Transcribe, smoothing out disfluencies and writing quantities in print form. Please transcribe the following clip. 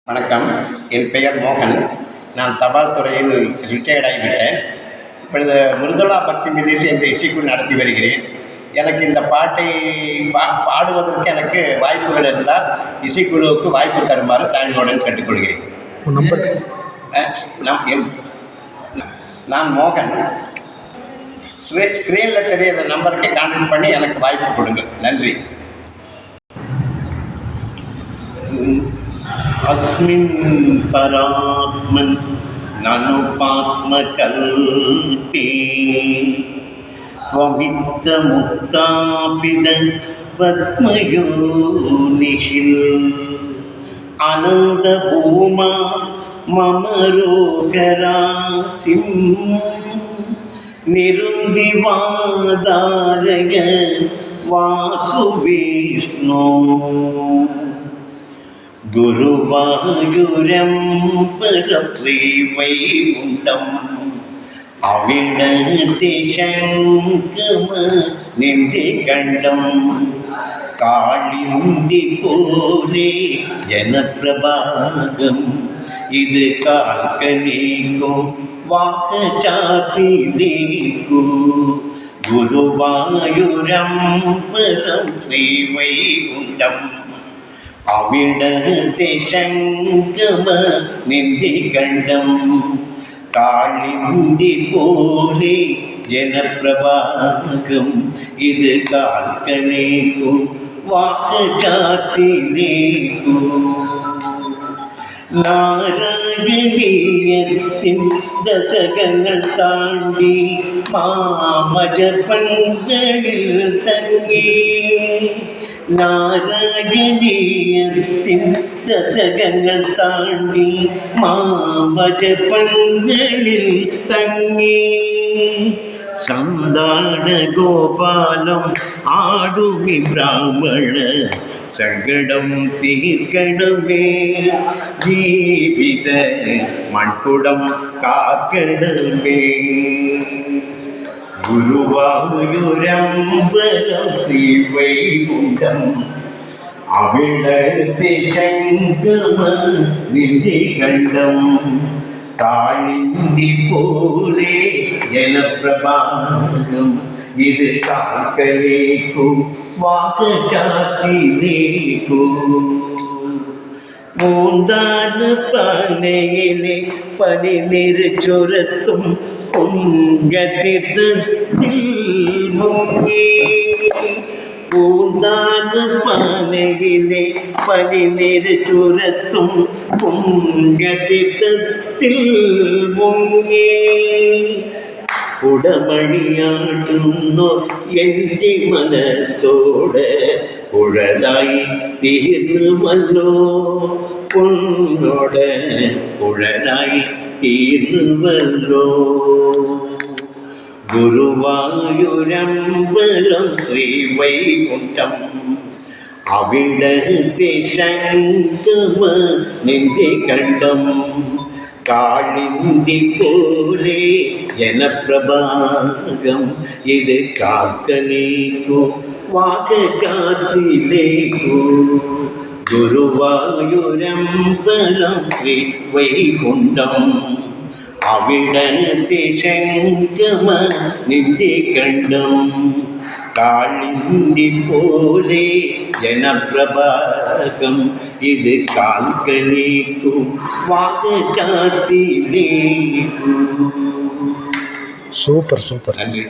வணக்கம். என் பெயர் மோகன். நான் தபால் துறையில் ரிட்டையர்ட் ஆகிவிட்டேன். இப்பொழுது மிருதுளா பக்தி மில்லிஸ் என்ற இசைக்குழு நடத்தி வருகிறேன். எனக்கு இந்த பாட்டை பாடுவதற்கு எனக்கு வாய்ப்புகள் இருந்தால் இசைக்குழுவுக்கு வாய்ப்பு தருமாறு தாழ்மையுடன் கேட்டுக்கொள்கிறேன். நான் மோகன். ஸ்க்ரீனில் தெரியிற நம்பருக்கு கான்டாக்ட் பண்ணி எனக்கு வாய்ப்பு கொடுங்கள். நன்றி. अस्मिन् परात्मन् नानुपात्मकल्पे त्वमित्तमुत्तापित पद्मयोनिः आनन्दभूमा मम रोगरासिं निरुन्दिवादारय वासुविष्णो ഗുരുവായൂരമ്പലം ശ്രീവൈകുണ്ഠം അവിടത്തെ ശങ്കമ നിന്റെ കണ്ഠം കാളിന്തി പോലെ ജനപ്രഭാകം ഇത് കാൽക്കലേക്കോ വാക്കചാത്തിലേക്കോ ഗുരുവായൂരമ്പലം ശ്രീവൈകുണ്ഠം അവിടത്തെ ശങ്കമ നിന്റെ കണ്ഠം കാളിന്തി പോലെ ജനപ്രഭാകം ഇത് കാൽക്കലേക്കു വാക്കചാത്തിലേക്കു നാരായണീയത്തിൻ ദശകങ്ങൾ താണ്ടി മാമജ പങ്കളിൽ തങ്ങി നാരായണീയത്തിൻ ദശകങ്ങൾ താണ്ടി മാമജ പങ്കളിൽ തങ്ങി സന്താന ഗോപാലം ആടുമി ബ്രാഹ്മണ സങ്കടം തീർക്കണമേ ജീവിത മൺകുടം കാക്കണമേ ഗുരുവായൂരമ്പലം ശ്രീവൈകുണ്ഠം അവിടത്തെ ശങ്കമ നിന്റെ കണ്ഠം കാളിന്തി പോലെ ജനപ്രഭാകം ഇത് കാൽക്കലേക്കു വാക്കചാത്തിലേക്കു മൂന്താന പാനയിലെ പനിനീര് ചുരത്തും പൊങ്കതീർത്ഥത്തിൽ മുങ്ങി പൂന്താന പാനയിലെ പനിനീര് ചുരത്തും പൊങ്കതീർത്ഥത്തിൽ മുങ്ങി ഉടമണിയാടുന്നു എൻ്റെ മനസ്സോട് കുഴലായി തീർന്നുവല്ലോ പൊന്നോട് കുഴലായി തീർന്നുവല്ലോ ഗുരുവായൂരമ്പലം ശ്രീവൈകുണ്ഠം അവിടത്തെ ശങ്കമ നിന്റെ കണ്ഠം കാളിന്തി പോലെ ജനപ്രഭാകം ഇത് കാൽക്കലേക്കു വാക്കചാത്തിലേക്കു ഗുരുവായൂരമ്പലം ശ്രീവൈകുണ്ഠം അവിടത്തെ ശങ്കമ നിന്റെ കണ്ഠം കാളിന്തി പോലെ ജനപ്രഭാകം ഇത് കാൽക്കലേക്കു വാക്കചാത്തിലേക്കു. Super super. നന്ദി.